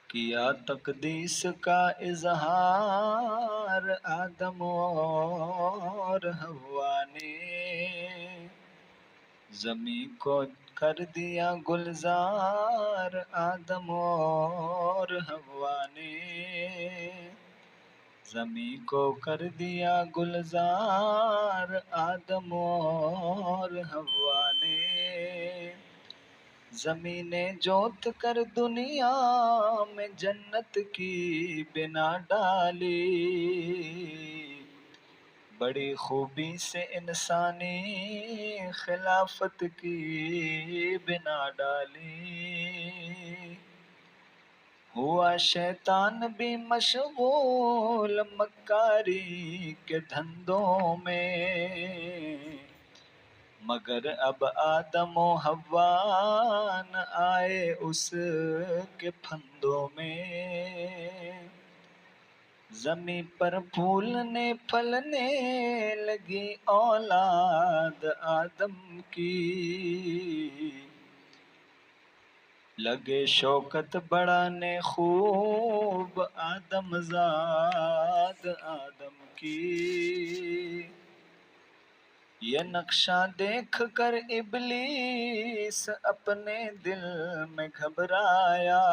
کیا تقدیس کا اظہار آدم اور حوا نے، زمین کو کر دیا گلزار آدم اور حوا نے، زمین کو کر دیا گلزار آدم اور حوا نے، زمین جوت کر دنیا میں جنت کی بنا ڈالی، بڑی خوبی سے انسانی خلافت کی بنا ڈالی، ہوا شیطان بھی مشغول مکاری کے دھندوں میں، مگر اب آدم و حوا نہ آئے اس کے پھندوں میں، زمین پر پھولنے پھلنے لگی اولاد آدم کی، لگے شوکت بڑھانے خوب آدم زاد آدم کی، یہ نقشہ دیکھ کر ابلیس اپنے دل میں گھبرایا،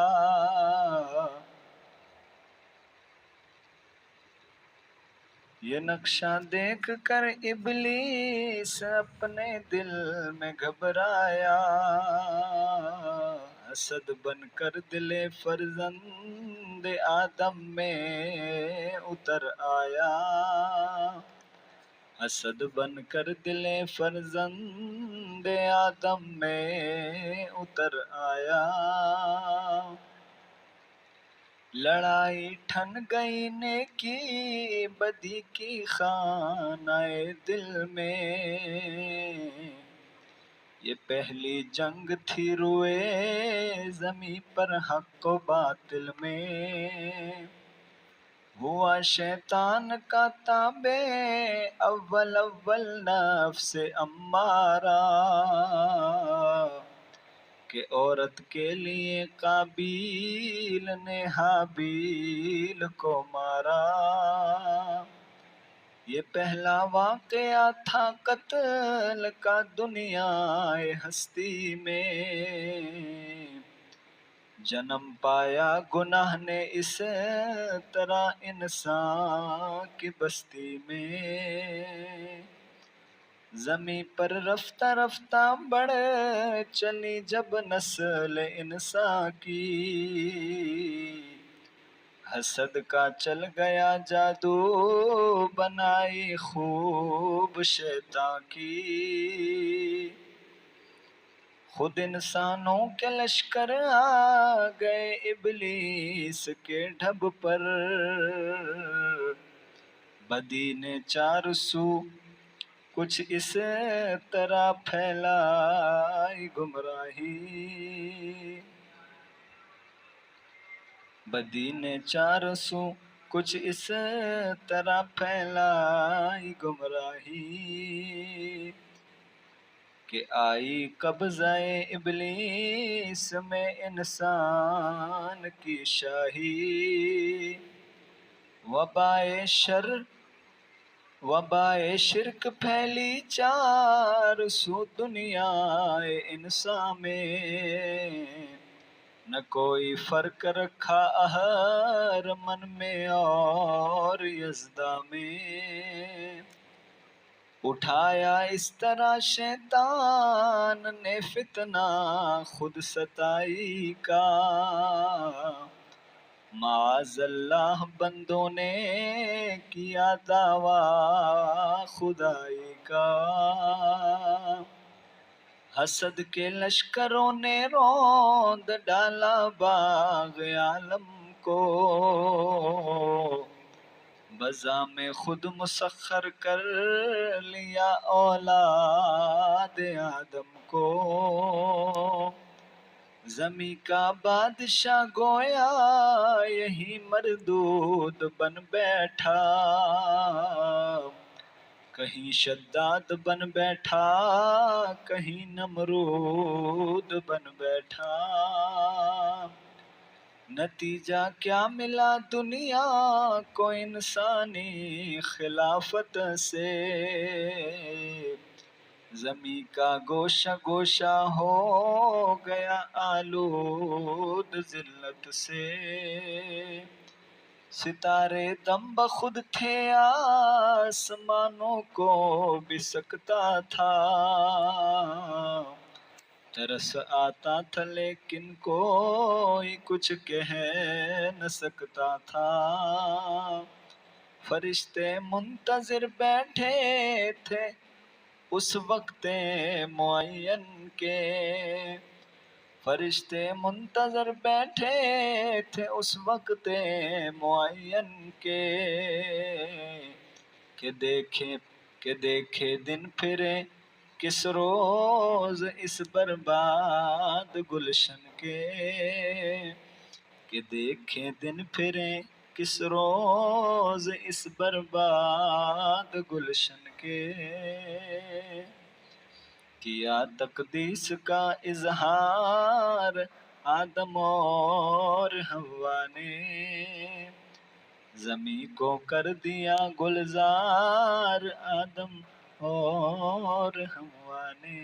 یہ نقشہ دیکھ کر ابلیس اپنے دل میں گھبرایا، حسد بن کر دل فرزند آدم میں اتر آیا، حسد بن کر دل فرزند آدم میں اتر آیا، لڑائی ٹھن گئی نیکی بدی کی خانہ دل میں، یہ پہلی جنگ تھی روئے زمیں پر حق و باطل میں، ہوا شیطان کا تابع اول نفس امارہ، کہ عورت کے لیے قابیل نے حابیل کو مارا، یہ پہلا واقعہ تھا قتل کا دنیا ہستی میں، جنم پایا گناہ نے اس طرح انسان کی بستی میں، زمیں پر رفتہ رفتہ بڑھ چلی جب نسل انسان کی، حسد کا چل گیا جادو بنائی خوب شیطان کی، خود انسانوں کے لشکر آ گئے ابلیس کے ڈھب پر، بدی نے چار سو کچھ اس طرح پھیلائی گمراہی، بدی نے چار سو کچھ اس طرح پھیلائی گمراہی، کہ آئی قبضہ ابلیس میں انسان کی شاہی، وبائے شرک پھیلی چار سو دنیا انسان میں، نہ کوئی فرق رکھا اہرمن میں اور یزداں میں، اٹھایا اس طرح شیطان نے فتنہ خود ستائی کا، معاذ اللہ بندوں نے کیا دعویٰ خدائی کا، حسد کے لشکروں نے روند ڈالا باغ عالم کو، بزا میں خود مسخر کر لیا اولاد آدم کو، زمیں کا بادشاہ گویا یہی مردود بن بیٹھا، کہیں شداد بن بیٹھا کہیں نمرود بن بیٹھا، نتیجہ کیا ملا دنیا کو انسانی خلافت سے، زمیں کا گوشہ گوشہ ہو گیا آلود ذلت سے، ستارے دم بخود تھے آسمانوں کو بھی سکتا تھا، ترس آتا تھا لیکن کوئی کچھ کہہ نہ سکتا تھا، فرشتے منتظر بیٹھے تھے اس وقت معین کے، فرشتے منتظر بیٹھے تھے اس وقت معین کے، کہ دیکھے دن پھرے کس روز اس برباد گلشن کے، کہ دیکھے دن پھرے کس روز اس برباد گلشن کے، کیا تقدیس کا اظہار آدم اور حوا نے، زمیں کو کر دیا گلزار آدم اور حوا نے،